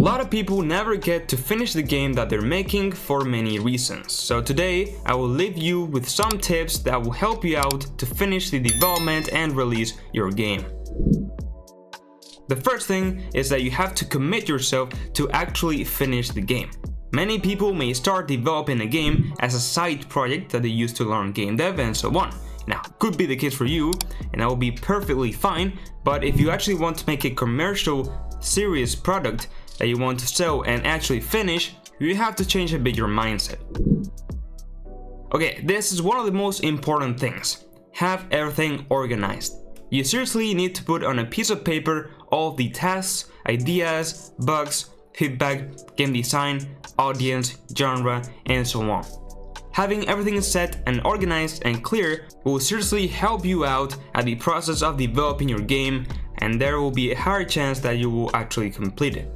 lot of people never get to finish the game that they're making for many reasons. So today, I will leave you with some tips that will help you out to finish the development and release your game. The first thing is that you have to commit yourself to actually finish the game. Many people may start developing a game as a side project that they use to learn game dev and so on. Now, could be the case for you, and that will be perfectly fine, but if you actually want to make a commercial, serious product that you want to sell and actually finish, you have to change a bit your mindset. Okay, this is one of the most important things. Have everything organized. You seriously need to put on a piece of paper all the tasks, ideas, bugs, feedback, game design, audience, genre, and so on. Having everything set and organized and clear will seriously help you out at the process of developing your game, and there will be a higher chance that you will actually complete it.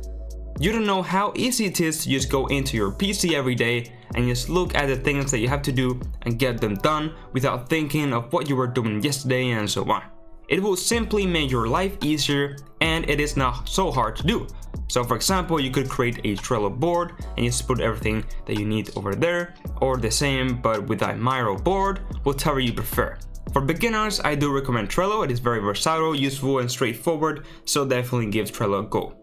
You don't know how easy it is to just go into your PC every day and just look at the things that you have to do and get them done without thinking of what you were doing yesterday and so on. It will simply make your life easier, and it is not so hard to do. So for example, you could create a Trello board and just put everything that you need over there, or the same but with a Miro board, whatever you prefer. For beginners, I do recommend Trello. It is very versatile, useful, and straightforward, so definitely give Trello a go.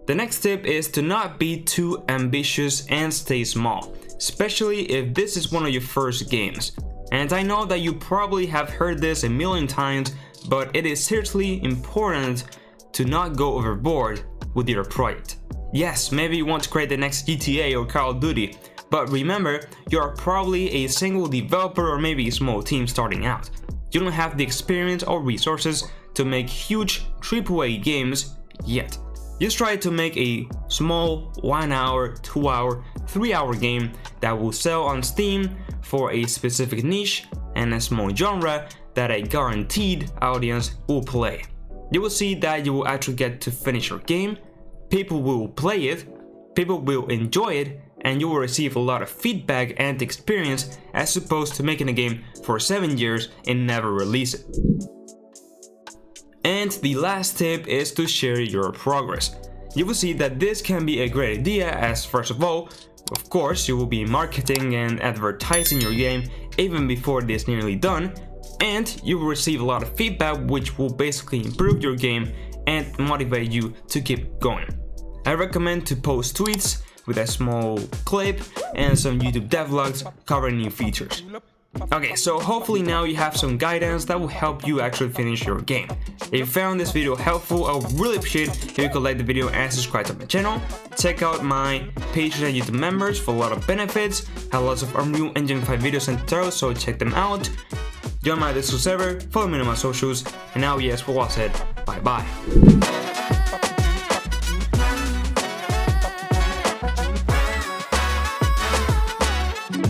The next tip is to not be too ambitious and stay small, especially if this is one of your first games. And I know that you probably have heard this a million times, but it is seriously important to not go overboard with your project. Yes, maybe you want to create the next GTA or Call of Duty, but remember, you are probably a single developer or maybe a small team starting out. You don't have the experience or resources to make huge AAA games yet. Just try to make a small 1 hour, 2 hour, 3 hour game that will sell on Steam for a specific niche and a small genre that a guaranteed audience will play. You will see that you will actually get to finish your game, people will play it, people will enjoy it, and you will receive a lot of feedback and experience as opposed to making a game for 7 years and never release it. And the last tip is to share your progress. You will see that this can be a great idea, as first of all, of course, you will be marketing and advertising your game even before it is nearly done, and you will receive a lot of feedback which will basically improve your game and motivate you to keep going. I recommend to post tweets with a small clip and some YouTube devlogs covering new features. Okay, so hopefully now you have some guidance that will help you actually finish your game. If you found this video helpful, I would really appreciate if you could like the video and subscribe to my channel. Check out my Patreon and YouTube members for a lot of benefits. I have lots of Unreal Engine 5 videos and tutorials, so check them out. Join my Discord server, follow me on my socials, and now yes, we're all said, bye bye.